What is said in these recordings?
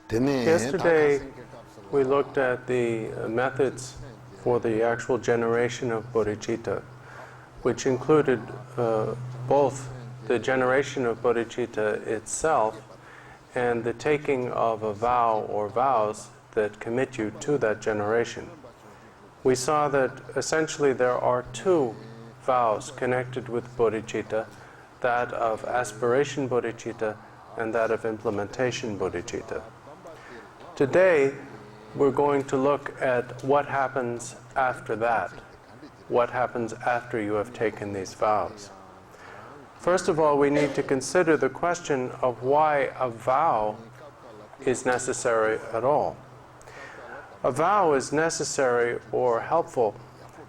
Yesterday we looked at the methods for the actual generation of bodhicitta, which included both the generation of bodhicitta itself and the taking of a vow or vows that commit you to that generation. We saw that essentially there are two vows connected with bodhicitta, that of aspiration bodhicitta and that of implementation bodhicitta. Today we're going to look at what happens after that, what happens after you have taken these vows. First of all, we need to consider the question of why a vow is necessary at all. A vow is necessary or helpful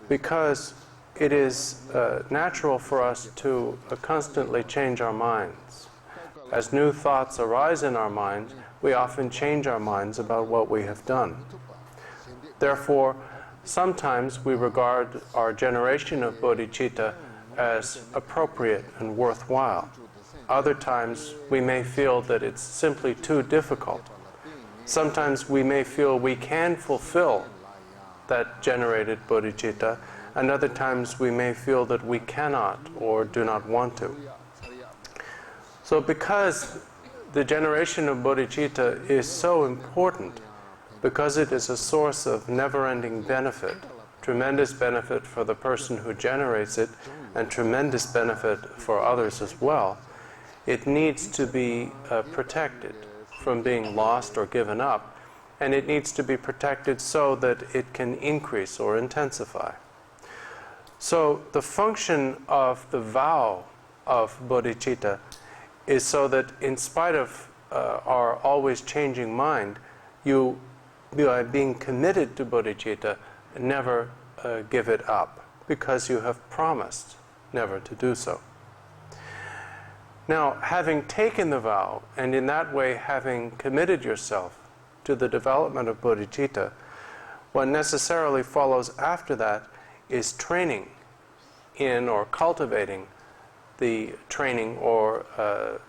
because it is natural for us to constantly change our minds. As new thoughts arise in our minds, we often change our minds about what we have done. Therefore, sometimes we regard our generation of bodhicitta as appropriate and worthwhile. Other times we may feel that it's simply too difficult. Sometimes we may feel we can fulfill that generated bodhicitta, and other times we may feel that we cannot or do not want to. So because the generation of bodhicitta is so important, because it is a source of never-ending benefit, tremendous benefit for the person who generates it, and tremendous benefit for others as well, it needs to be protected from being lost or given up, and it needs to be protected so that it can increase or intensify. So the function of the vow of bodhicitta is so that in spite of our always changing mind, you, by being committed to bodhicitta, never give it up, because you have promised never to do so. Now, having taken the vow, and in that way having committed yourself to the development of bodhicitta, what necessarily follows after that is training in, or cultivating the training or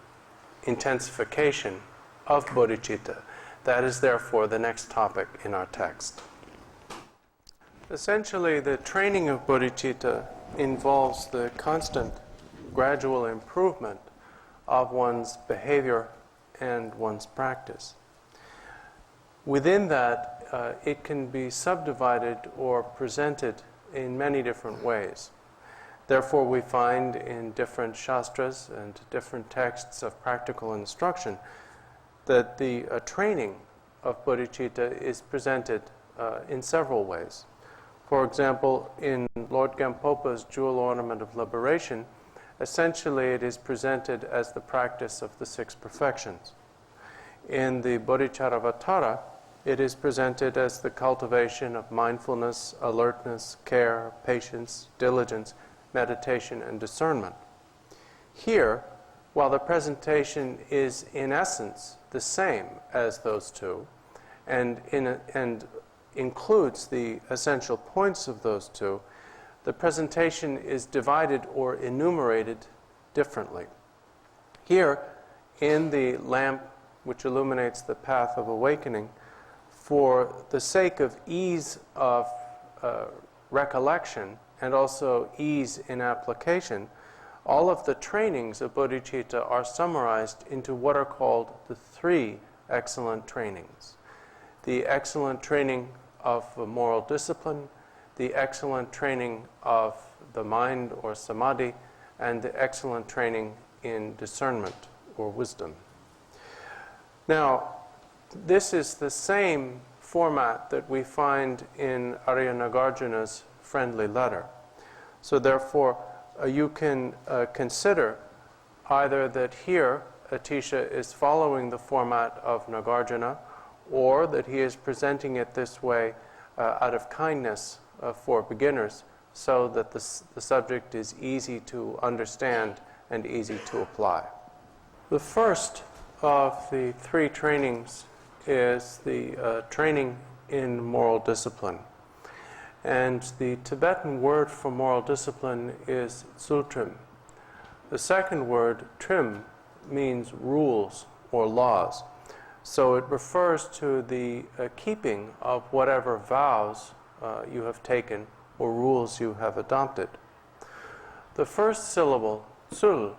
intensification of bodhicitta. That is therefore the next topic in our text. Essentially, the training of bodhicitta involves the constant, gradual improvement of one's behavior and one's practice. Within that, it can be subdivided or presented in many different ways. Therefore, we find in different shastras and different texts of practical instruction that the training of bodhicitta is presented in several ways. For example, in Lord Gampopa's Jewel Ornament of Liberation, essentially it is presented as the practice of the six perfections. In the Bodhicharyavatara, it is presented as the cultivation of mindfulness, alertness, care, patience, diligence, meditation, and discernment. Here, while the presentation is in essence the same as those two, and includes the essential points of those two, the presentation is divided or enumerated differently. Here, in the lamp which illuminates the path of awakening, for the sake of ease of recollection and also ease in application, all of the trainings of bodhicitta are summarized into what are called the three excellent trainings. The excellent training of moral discipline, the excellent training of the mind or samadhi, and the excellent training in discernment or wisdom. Now, this is the same format that we find in Arya Nagarjuna's friendly letter. So therefore, you can consider either that here Atisha is following the format of Nagarjuna, or that he is presenting it this way out of kindness for beginners, so that the subject is easy to understand and easy to apply. The first of the three trainings is the training in moral discipline. And the Tibetan word for moral discipline is tsultrim. The second word, trim, means rules or laws. So it refers to the keeping of whatever vows you have taken or rules you have adopted. The first syllable, sul,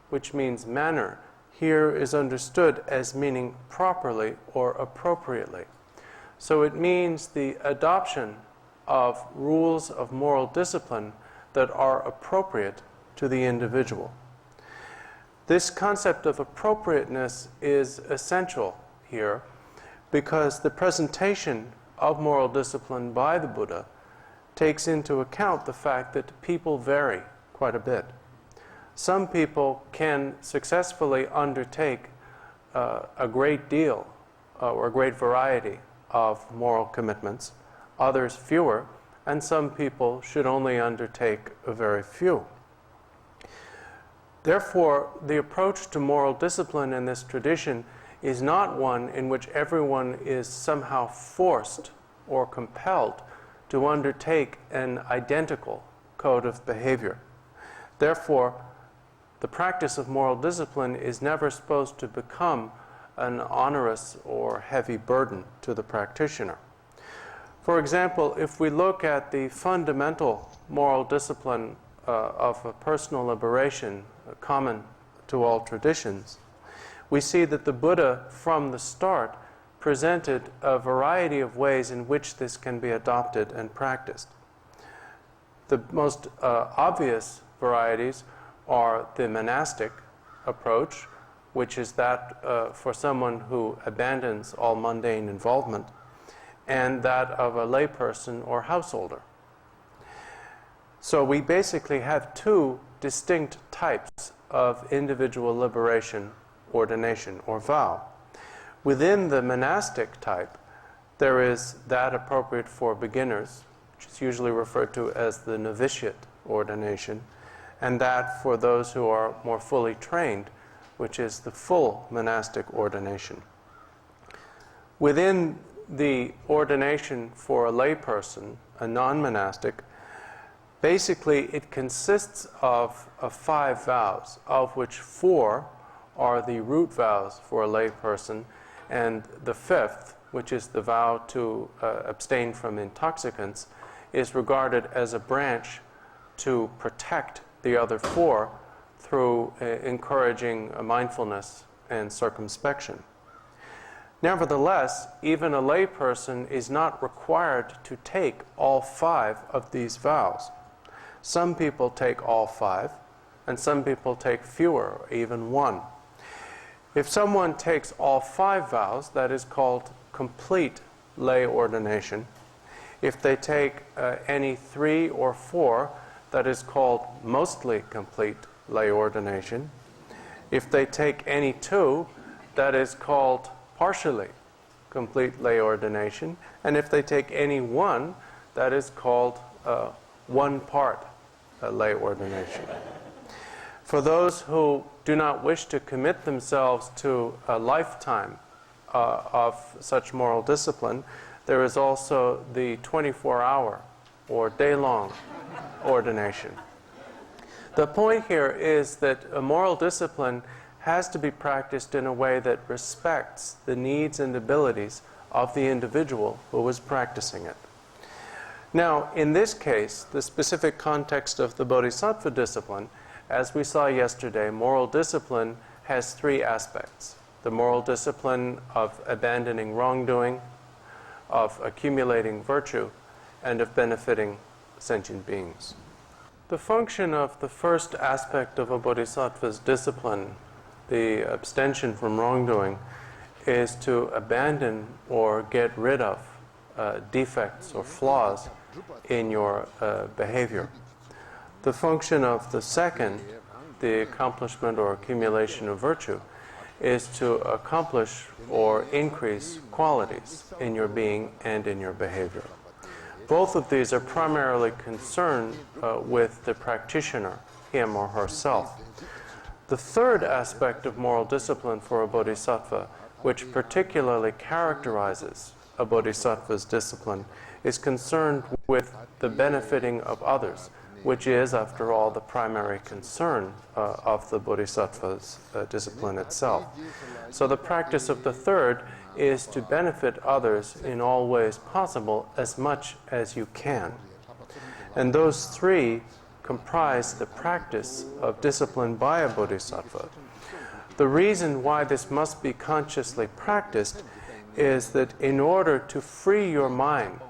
which means manner, here is understood as meaning properly or appropriately. So it means the adoption of rules of moral discipline that are appropriate to the individual. This concept of appropriateness is essential here because the presentation of moral discipline by the Buddha takes into account the fact that people vary quite a bit. Some people can successfully undertake a great deal or a great variety of moral commitments, others fewer, and some people should only undertake a very few. Therefore, the approach to moral discipline in this tradition is not one in which everyone is somehow forced or compelled to undertake an identical code of behavior. Therefore, the practice of moral discipline is never supposed to become an onerous or heavy burden to the practitioner. For example, if we look at the fundamental moral discipline of a personal liberation common to all traditions, we see that the Buddha from the start presented a variety of ways in which this can be adopted and practiced. The most obvious varieties are the monastic approach, which is that for someone who abandons all mundane involvement, and that of a layperson or householder. So we basically have two distinct types of individual liberation ordination or vow. Within the monastic type, there is that appropriate for beginners, which is usually referred to as the novitiate ordination, and that for those who are more fully trained, which is the full monastic ordination. Within the ordination for a layperson, a non-monastic, basically it consists of 5 vows, of which 4 are the root vows for a layperson, and the 5th, which is the vow to abstain from intoxicants, is regarded as a branch to protect the other 4 through encouraging mindfulness and circumspection. Nevertheless, even a layperson is not required to take all 5 of these vows. Some people take all 5, and some people take fewer, or even 1. If someone takes all 5 vows, that is called complete lay ordination. If they take any 3 or 4, that is called mostly complete lay ordination. If they take any 2, that is called partially complete lay ordination. And if they take any 1, that is called 1 part lay ordination. For those who do not wish to commit themselves to a lifetime of such moral discipline, there is also the 24-hour or day-long ordination. The point here is that a moral discipline has to be practiced in a way that respects the needs and abilities of the individual who is practicing it. Now, in this case, the specific context of the Bodhisattva discipline, as we saw yesterday, moral discipline has 3 aspects. The moral discipline of abandoning wrongdoing, of accumulating virtue, and of benefiting sentient beings. The function of the first aspect of a bodhisattva's discipline, the abstention from wrongdoing, is to abandon or get rid of defects or flaws in your behavior. The function of the second, the accomplishment or accumulation of virtue, is to accomplish or increase qualities in your being and in your behavior. Both of these are primarily concerned with the practitioner, him or herself. The third aspect of moral discipline for a bodhisattva, which particularly characterizes a bodhisattva's discipline, is concerned with the benefiting of others, which is, after all, the primary concern of the Bodhisattva's discipline itself. So the practice of the third is to benefit others in all ways possible as much as you can. And those three comprise the practice of discipline by a Bodhisattva. The reason why this must be consciously practiced is that in order to free your mind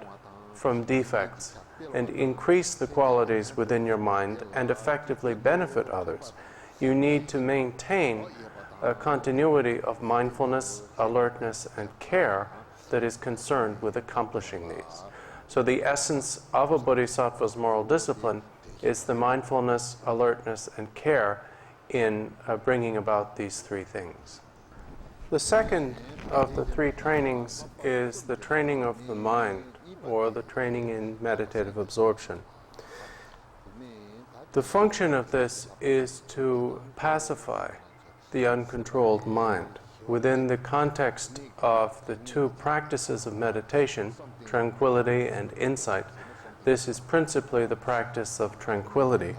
from defects and increase the qualities within your mind and effectively benefit others, you need to maintain a continuity of mindfulness, alertness, and care that is concerned with accomplishing these. So the essence of a Bodhisattva's moral discipline is the mindfulness, alertness, and care in bringing about these three things. The second of the three trainings is the training of the mind, or the training in meditative absorption. The function of this is to pacify the uncontrolled mind. Within the context of the two practices of meditation, tranquility and insight, this is principally the practice of tranquility.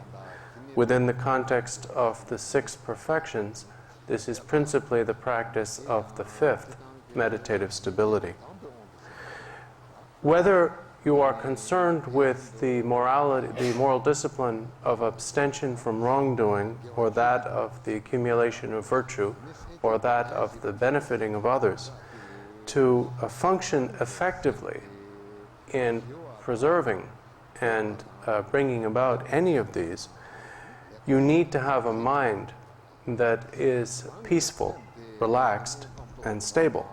Within the context of the six perfections, this is principally the practice of the fifth, meditative stability. Whether you are concerned with the moral discipline of abstention from wrongdoing, or that of the accumulation of virtue, or that of the benefiting of others, to function effectively in preserving and bringing about any of these, you need to have a mind that is peaceful, relaxed, and stable.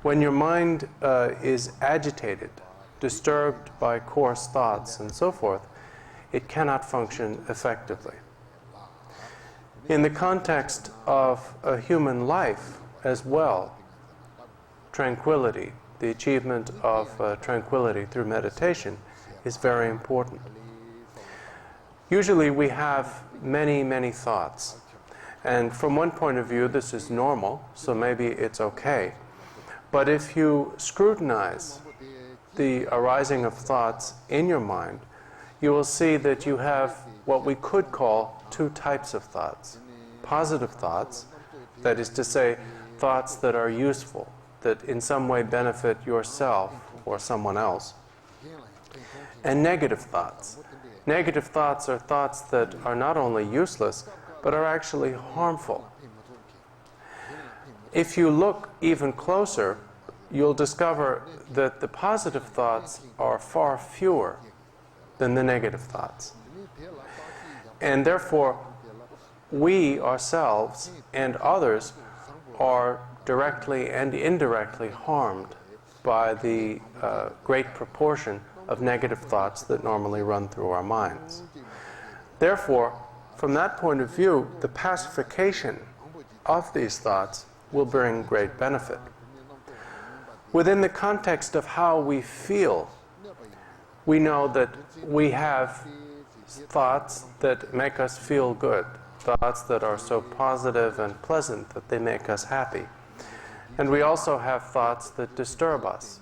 When your mind is agitated, disturbed by coarse thoughts and so forth, it cannot function effectively. In the context of a human life as well, tranquility, the achievement of tranquility through meditation, is very important. Usually we have many, many thoughts. And from one point of view, this is normal, so maybe it's okay. But if you scrutinize the arising of thoughts in your mind, you will see that you have what we could call two types of thoughts. Positive thoughts, that is to say, thoughts that are useful, that in some way benefit yourself or someone else. And negative thoughts. Negative thoughts are thoughts that are not only useless, but are actually harmful. If you look even closer, you'll discover that the positive thoughts are far fewer than the negative thoughts. And therefore, we ourselves and others are directly and indirectly harmed by the great proportion of negative thoughts that normally run through our minds. Therefore, from that point of view, the pacification of these thoughts will bring great benefit. Within the context of how we feel, we know that we have thoughts that make us feel good, thoughts that are so positive and pleasant that they make us happy. And we also have thoughts that disturb us,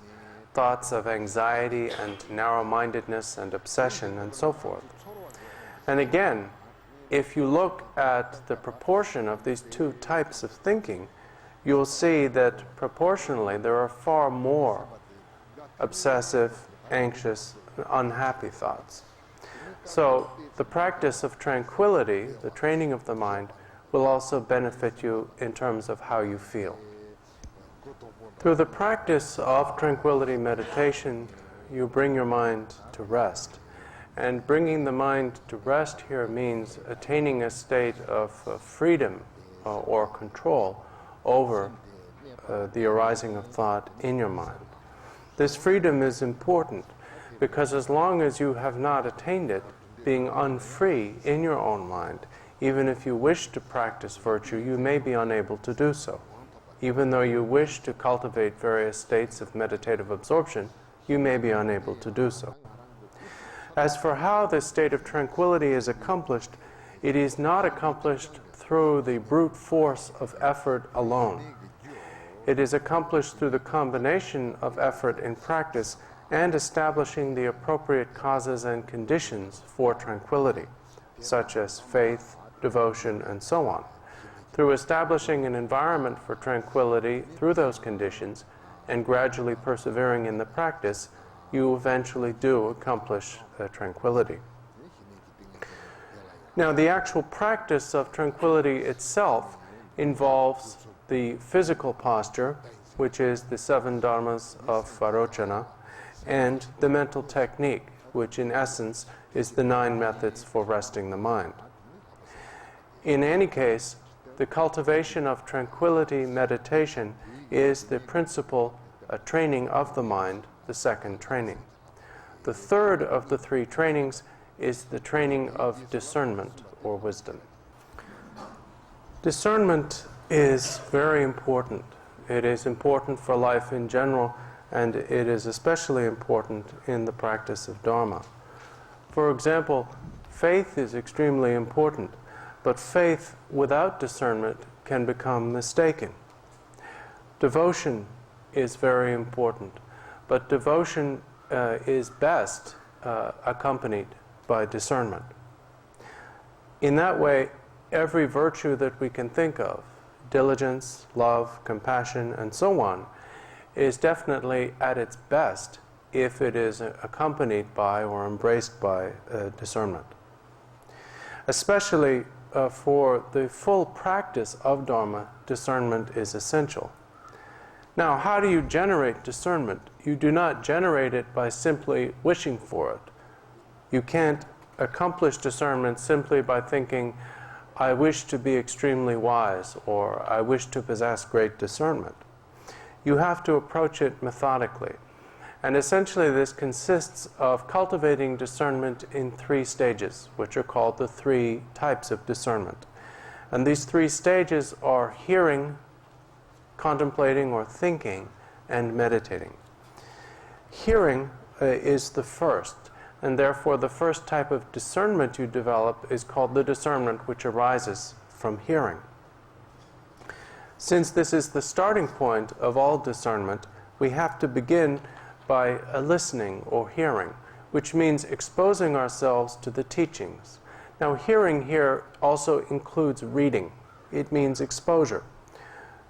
thoughts of anxiety and narrow-mindedness and obsession and so forth. And again, if you look at the proportion of these two types of thinking, you'll see that proportionally there are far more obsessive, anxious, and unhappy thoughts. So the practice of tranquility, the training of the mind, will also benefit you in terms of how you feel. Through the practice of tranquility meditation, you bring your mind to rest. And bringing the mind to rest here means attaining a state of freedom or control over the arising of thought in your mind. This freedom is important because as long as you have not attained it, being unfree in your own mind, even if you wish to practice virtue, you may be unable to do so. Even though you wish to cultivate various states of meditative absorption, you may be unable to do so. As for how this state of tranquility is accomplished, it is not accomplished through the brute force of effort alone. It is accomplished through the combination of effort and practice and establishing the appropriate causes and conditions for tranquility, such as faith, devotion, and so on. Through establishing an environment for tranquility through those conditions and gradually persevering in the practice, you eventually do accomplish tranquility. Now, the actual practice of tranquility itself involves the physical posture, which is the 7 dharmas of Varochana, and the mental technique, which in essence is the 9 methods for resting the mind. In any case, the cultivation of tranquility meditation is the principal training of the mind, the second training. The third of the 3 trainings is the training of discernment or wisdom. Discernment is very important. It is important for life in general, and it is especially important in the practice of Dharma. For example, faith is extremely important, but faith without discernment can become mistaken. Devotion is very important, but devotion is best accompanied by discernment. In that way, every virtue that we can think of, diligence, love, compassion, and so on, is definitely at its best if it is accompanied by or embraced by discernment. Especially for the full practice of Dharma, discernment is essential. Now, how do you generate discernment? You do not generate it by simply wishing for it. You can't accomplish discernment simply by thinking, I wish to be extremely wise, or I wish to possess great discernment. You have to approach it methodically. And essentially this consists of cultivating discernment in 3 stages, which are called the 3 types of discernment. And these 3 stages are hearing, contemplating or thinking, and meditating. Hearing is the first, and therefore the first type of discernment you develop is called the discernment which arises from hearing. Since this is the starting point of all discernment, we have to begin by listening or hearing, which means exposing ourselves to the teachings. Now, hearing here also includes reading. It means exposure.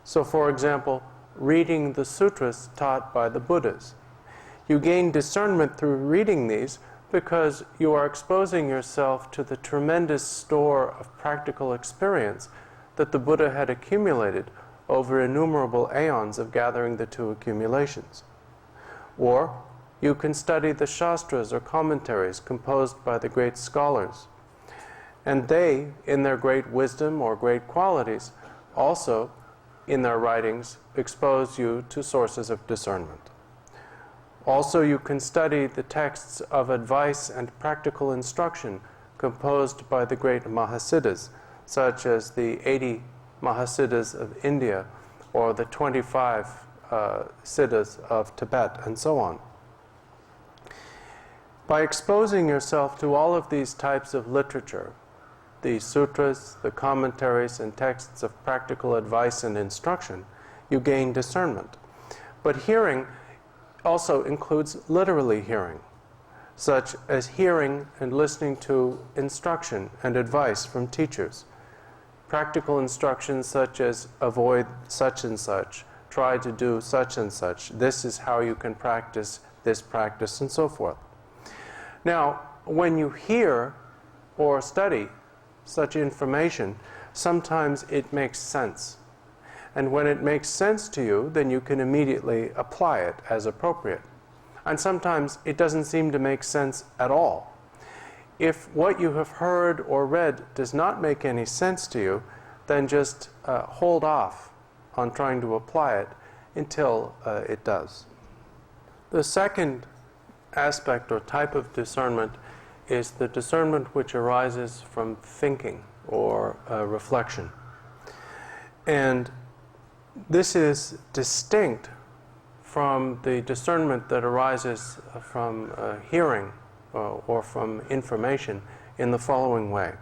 So, for example, reading the sutras taught by the Buddhas. You gain discernment through reading these because you are exposing yourself to the tremendous store of practical experience that the Buddha had accumulated over innumerable aeons of gathering the 2 accumulations. Or you can study the shastras or commentaries composed by the great scholars. And they, in their great wisdom or great qualities, also, in their writings, expose you to sources of discernment. Also, you can study the texts of advice and practical instruction composed by the great Mahasiddhas, such as the 80 Mahasiddhas of India or the 25 Siddhas of Tibet, and so on. By exposing yourself to all of these types of literature, the sutras, the commentaries, and texts of practical advice and instruction, you gain discernment. But hearing also includes literally hearing, such as hearing and listening to instruction and advice from teachers. Practical instructions such as avoid such and such, try to do such and such, this is how you can practice this practice, and so forth. Now, when you hear or study such information, sometimes it makes sense. And when it makes sense to you, then you can immediately apply it as appropriate. And sometimes it doesn't seem to make sense at all. If what you have heard or read does not make any sense to you, then just hold off on trying to apply it until it does. The second aspect or type of discernment is the discernment which arises from thinking or reflection. And this is distinct from the discernment that arises from hearing or from information in the following way.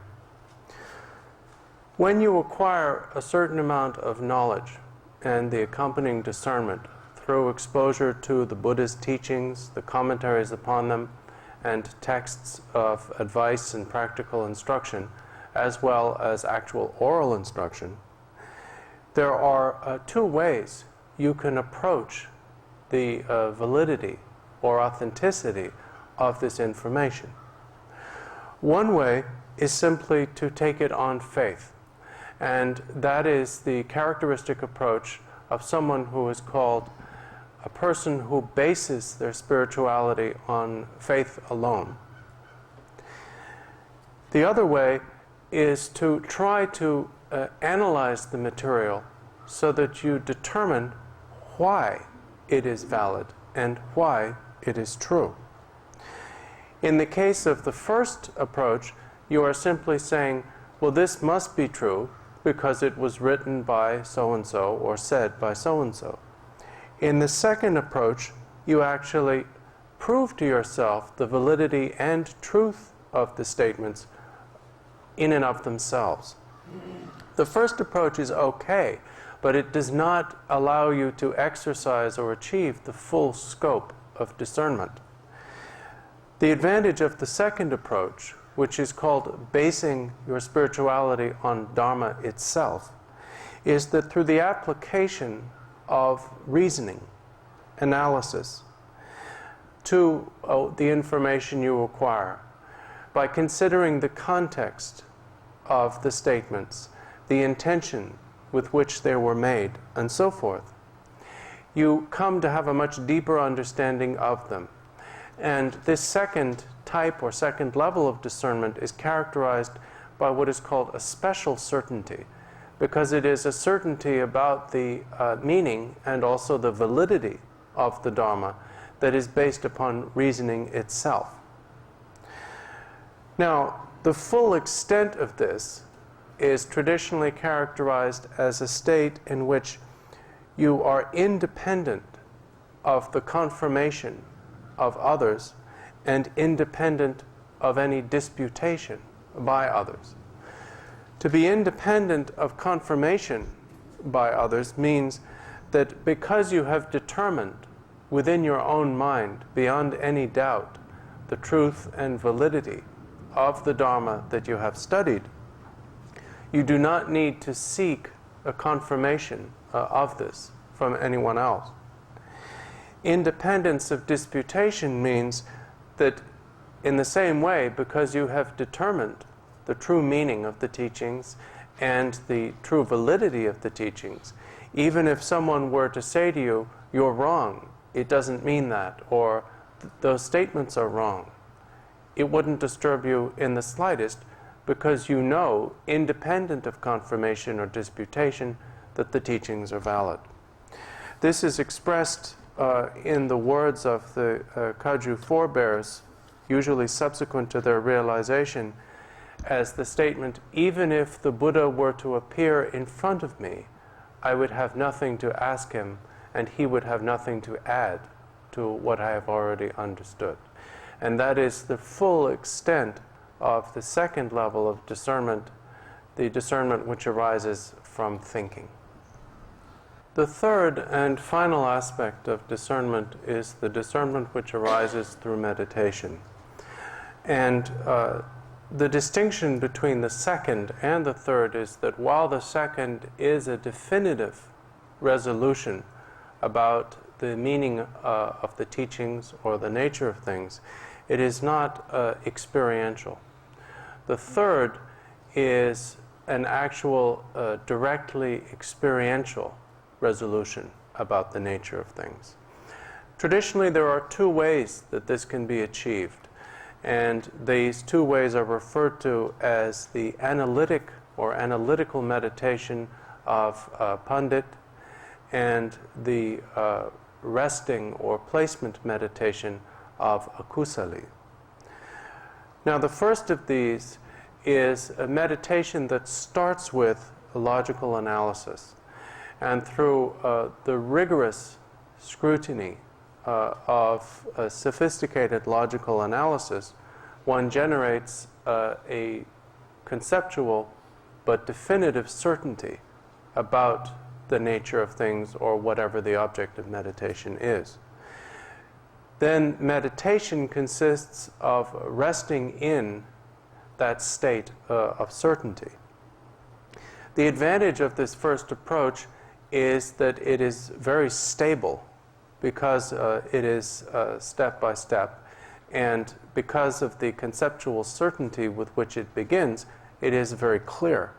When you acquire a certain amount of knowledge and the accompanying discernment through exposure to the Buddha's teachings, the commentaries upon them, and texts of advice and practical instruction, as well as actual oral instruction, there are two ways you can approach the validity or authenticity of this information. One way is simply to take it on faith, and that is the characteristic approach of someone who is called a person who bases their spirituality on faith alone. The other way is to try to analyze the material so that you determine why it is valid and why it is true. In the case of the first approach, you are simply saying, well, this must be true because it was written by so-and-so or said by so-and-so. In the second approach, you actually prove to yourself the validity and truth of the statements in and of themselves. The first approach is okay, but it does not allow you to exercise or achieve the full scope of discernment. The advantage of the second approach, which is called basing your spirituality on Dharma itself, is that through the application of reasoning, analysis, to the information you acquire, by considering the context of the statements, the intention with which they were made, and so forth, you come to have a much deeper understanding of them. And this second type or second level of discernment is characterized by what is called a special certainty, because it is a certainty about the meaning and also the validity of the Dharma that is based upon reasoning itself. Now, the full extent of this is traditionally characterized as a state in which you are independent of the confirmation of others and independent of any disputation by others. To be independent of confirmation by others means that because you have determined within your own mind, beyond any doubt, the truth and validity of the Dharma that you have studied, you do not need to seek a confirmation of this from anyone else. Independence of disputation means that in the same way, because you have determined the true meaning of the teachings and the true validity of the teachings, even if someone were to say to you, you're wrong, it doesn't mean that, or those statements are wrong, it wouldn't disturb you in the slightest, because you know, independent of confirmation or disputation, that the teachings are valid. This is expressed in the words of the Kagyu forebears, usually subsequent to their realization, as the statement, even if the Buddha were to appear in front of me, I would have nothing to ask him, and he would have nothing to add to what I have already understood. And that is the full extent of the second level of discernment, the discernment which arises from thinking. The third and final aspect of discernment is the discernment which arises through meditation. And the distinction between the second and the third is that while the second is a definitive resolution about the meaning of the teachings or the nature of things, it is not experiential. The third is an actual directly experiential resolution about the nature of things. Traditionally, there are two ways that this can be achieved, and these two ways are referred to as the analytic or analytical meditation of Pandit and the resting or placement meditation of Akusali. Now, the first of these is a meditation that starts with a logical analysis, and through the rigorous scrutiny of a sophisticated logical analysis, one generates a conceptual but definitive certainty about the nature of things or whatever the object of meditation is. Then meditation consists of resting in that state of certainty. The advantage of this first approach is that it is very stable because it is step by step, and because of the conceptual certainty with which it begins, it is very clear.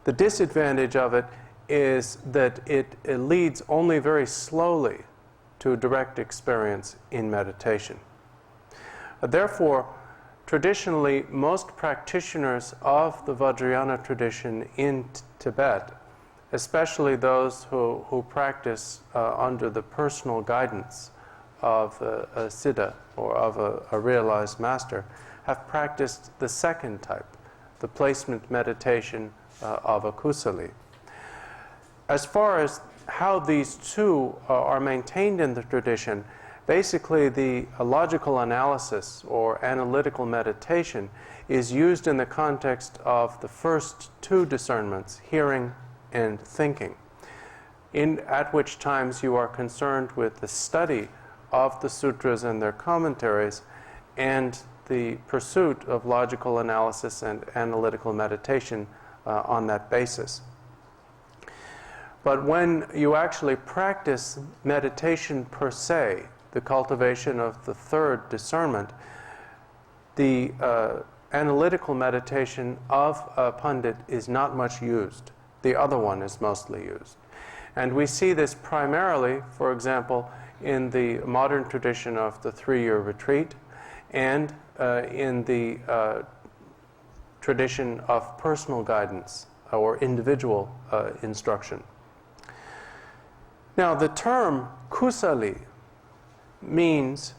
The disadvantage of it is that it leads only very slowly to direct experience in meditation. Therefore, traditionally, most practitioners of the Vajrayana tradition in Tibet, especially those who practice under the personal guidance of a siddha or of a realized master, have practiced the second type, the placement meditation of a kusali. As far as how these two are maintained in the tradition, basically the logical analysis or analytical meditation is used in the context of the first two discernments, hearing and thinking, at which times you are concerned with the study of the sutras and their commentaries and the pursuit of logical analysis and analytical meditation on that basis. But when you actually practice meditation per se, the cultivation of the third discernment, the analytical meditation of a Pandit is not much used. The other one is mostly used. And we see this primarily, for example, in the modern tradition of the 3-year retreat and in the tradition of personal guidance or individual instruction. Now, the term kusali means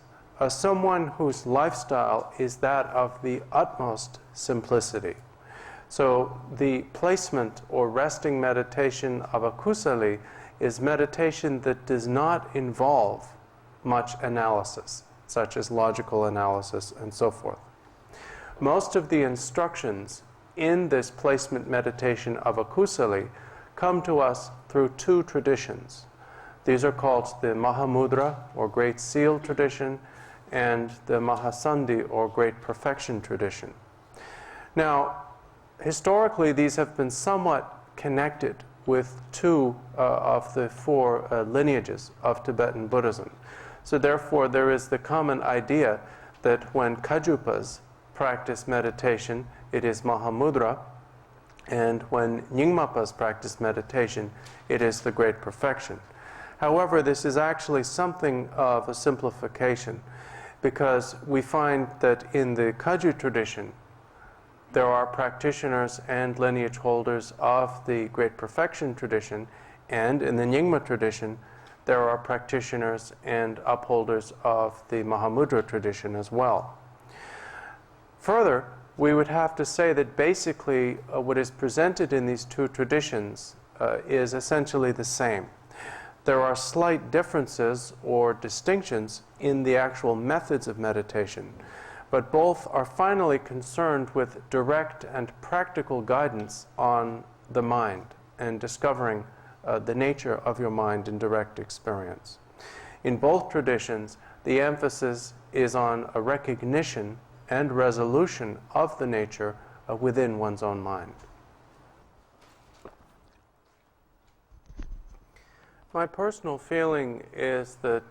someone whose lifestyle is that of the utmost simplicity. So the placement or resting meditation of a kusali is meditation that does not involve much analysis, such as logical analysis and so forth. Most of the instructions in this placement meditation of a kusali come to us through two traditions. These are called the Mahamudra, or Great Seal tradition, and the Mahasandhi, or Great Perfection tradition. Now, historically, these have been somewhat connected with two of the four lineages of Tibetan Buddhism. So therefore, there is the common idea that when Kajupas practice meditation, it is Mahamudra, and when Nyingmapas practice meditation, it is the Great Perfection. However, this is actually something of a simplification, because we find that in the Kagyu tradition, there are practitioners and lineage holders of the Great Perfection tradition, and in the Nyingma tradition, there are practitioners and upholders of the Mahamudra tradition as well. Further, we would have to say that basically what is presented in these two traditions is essentially the same. There are slight differences or distinctions in the actual methods of meditation, but both are finally concerned with direct and practical guidance on the mind and discovering the nature of your mind in direct experience. In both traditions, the emphasis is on a recognition and resolution of the nature within one's own mind. My personal feeling is that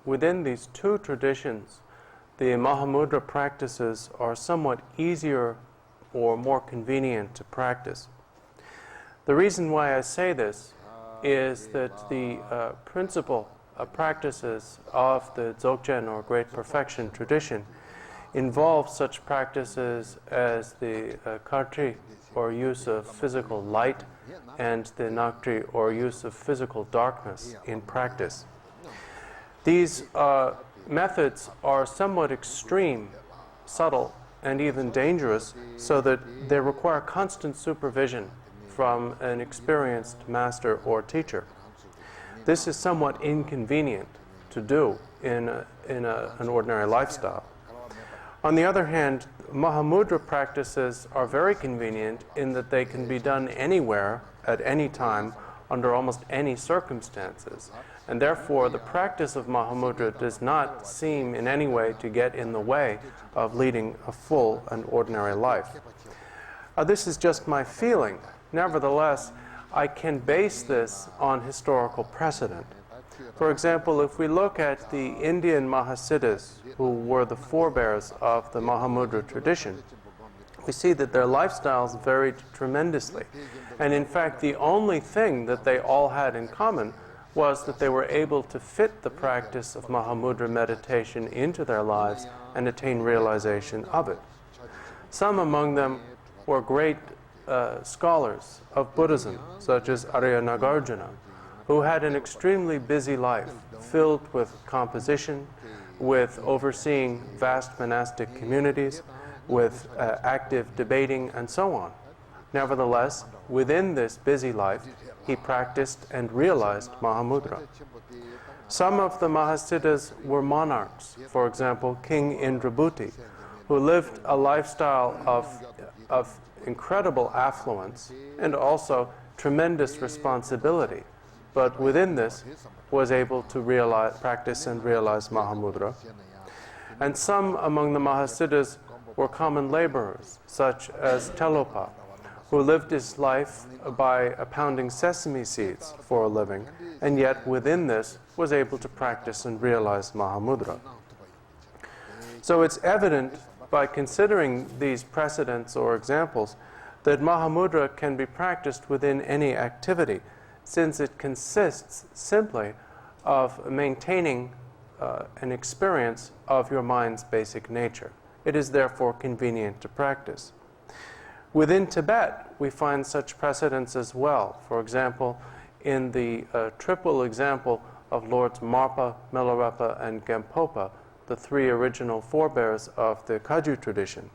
within these two traditions, the Mahamudra practices are somewhat easier or more convenient to practice. The reason why I say this is that the principal practices of the Dzogchen or Great Perfection tradition involve such practices as the Kartri, or use of physical light, and the Naktri, or use of physical darkness in practice. These methods are somewhat extreme, subtle, and even dangerous, so that they require constant supervision from an experienced master or teacher. This is somewhat inconvenient to do in an ordinary lifestyle. On the other hand, Mahamudra practices are very convenient in that they can be done anywhere, at any time, under almost any circumstances. And therefore, the practice of Mahamudra does not seem in any way to get in the way of leading a full and ordinary life. This is just my feeling. Nevertheless, I can base this on historical precedent. For example, if we look at the Indian Mahasiddhas, who were the forebears of the Mahamudra tradition, we see that their lifestyles varied tremendously. And in fact, the only thing that they all had in common was that they were able to fit the practice of Mahamudra meditation into their lives and attain realization of it. Some among them were great scholars of Buddhism, such as Arya Nagarjuna, who had an extremely busy life, filled with composition, with overseeing vast monastic communities, with active debating, and so on. Nevertheless, within this busy life, he practiced and realized Mahamudra. Some of the Mahasiddhas were monarchs, for example, King Indrabhuti, who lived a lifestyle of incredible affluence and also tremendous responsibility, but within this was able to practice and realize Mahamudra. And some among the Mahasiddhas were common laborers, such as Telopa, who lived his life by pounding sesame seeds for a living, and yet within this was able to practice and realize Mahamudra. So it's evident by considering these precedents or examples that Mahamudra can be practiced within any activity, since it consists simply of maintaining an experience of your mind's basic nature. It is therefore convenient to practice. Within Tibet, we find such precedents as well. For example, in the triple example of Lords Marpa, Milarepa, and Gampopa, the three original forebears of the Kagyu tradition.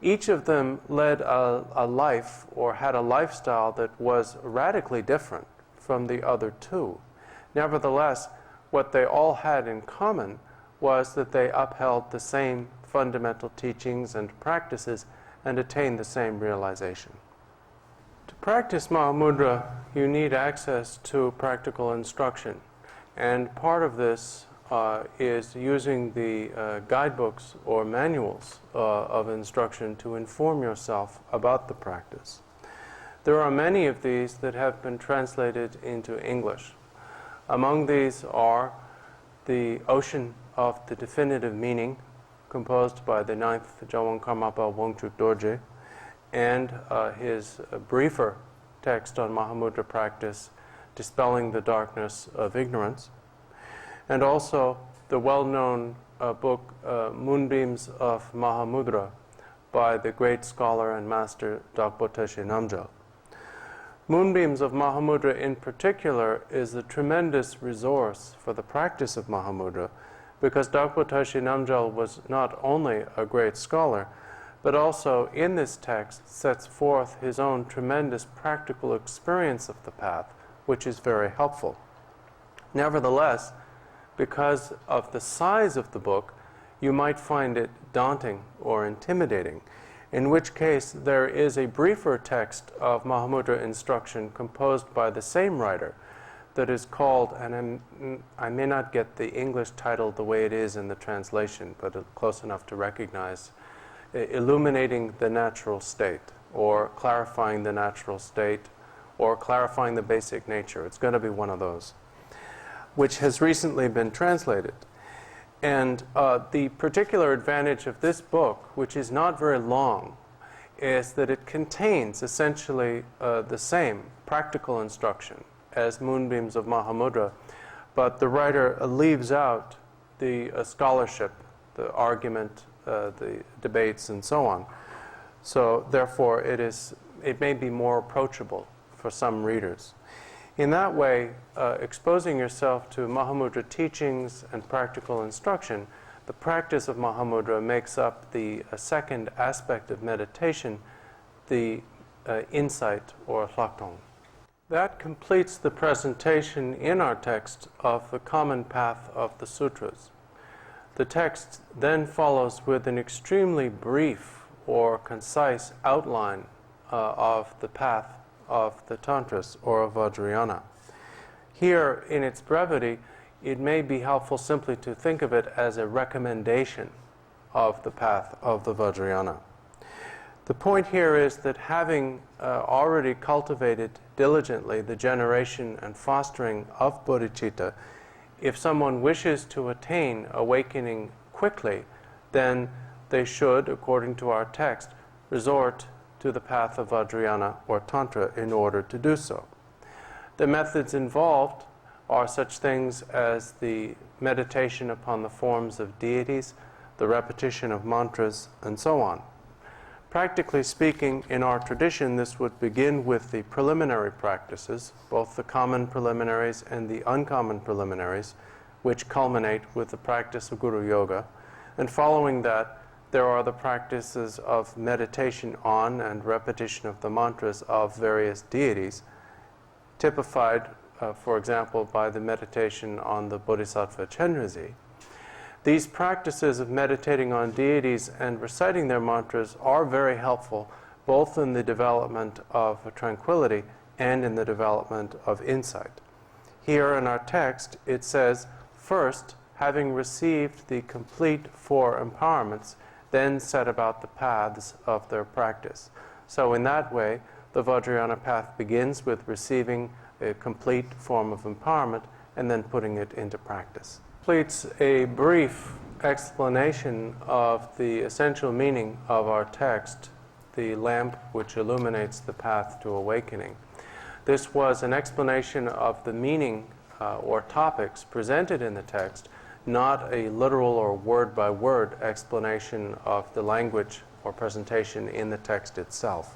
Each of them led a life or had a lifestyle that was radically different from the other two. Nevertheless, what they all had in common was that they upheld the same fundamental teachings and practices and attained the same realization. To practice Mahamudra, you need access to practical instruction. And part of this is using the guidebooks or manuals of instruction to inform yourself about the practice. There are many of these that have been translated into English. Among these are the Ocean of the Definitive Meaning, composed by the 9th Jawang Karmapa Wangchuk Dorje, and his briefer text on Mahamudra practice, Dispelling the Darkness of Ignorance, and also the well-known book Moonbeams of Mahamudra by the great scholar and master Dakpo Teshe Namgyal. Moonbeams of Mahamudra in particular is a tremendous resource for the practice of Mahamudra, because Dakpo Teshe Namgyal was not only a great scholar, but also in this text sets forth his own tremendous practical experience of the path, which is very helpful. Nevertheless, because of the size of the book, you might find it daunting or intimidating, in which case there is a briefer text of Mahamudra instruction composed by the same writer that is called, and I may not get the English title the way it is in the translation, but close enough to recognize, Illuminating the Natural State, or Clarifying the Natural State, or Clarifying the Basic Nature. It's going to be one of those, which has recently been translated. And the particular advantage of this book, which is not very long, is that it contains essentially the same practical instruction as Moonbeams of Mahamudra, but the writer leaves out the scholarship, the argument, the debates, and so on. So therefore it may be more approachable for some readers. In that way, exposing yourself to Mahamudra teachings and practical instruction, the practice of Mahamudra makes up the second aspect of meditation, the insight or hlakdong. That completes the presentation in our text of the common path of the sutras. The text then follows with an extremely brief or concise outline of the path of the Tantras, or of Vajrayana. Here, in its brevity, it may be helpful simply to think of it as a recommendation of the path of the Vajrayana. The point here is that having already cultivated diligently the generation and fostering of bodhicitta, if someone wishes to attain awakening quickly, then they should, according to our text, resort to the path of Vajrayana or Tantra in order to do so. The methods involved are such things as the meditation upon the forms of deities, the repetition of mantras, and so on. Practically speaking, in our tradition, this would begin with the preliminary practices, both the common preliminaries and the uncommon preliminaries, which culminate with the practice of Guru Yoga. And following that, there are the practices of meditation on and repetition of the mantras of various deities, typified, for example, by the meditation on the Bodhisattva Chenrezig. These practices of meditating on deities and reciting their mantras are very helpful, both in the development of tranquility and in the development of insight. Here in our text, it says, first, having received the complete four empowerments, then set about the paths of their practice. So in that way, the Vajrayana path begins with receiving a complete form of empowerment and then putting it into practice. Completes a brief explanation of the essential meaning of our text, the lamp which illuminates the path to awakening. This was an explanation of the meaning or topics presented in the text, not a literal or word-by-word explanation of the language or presentation in the text itself.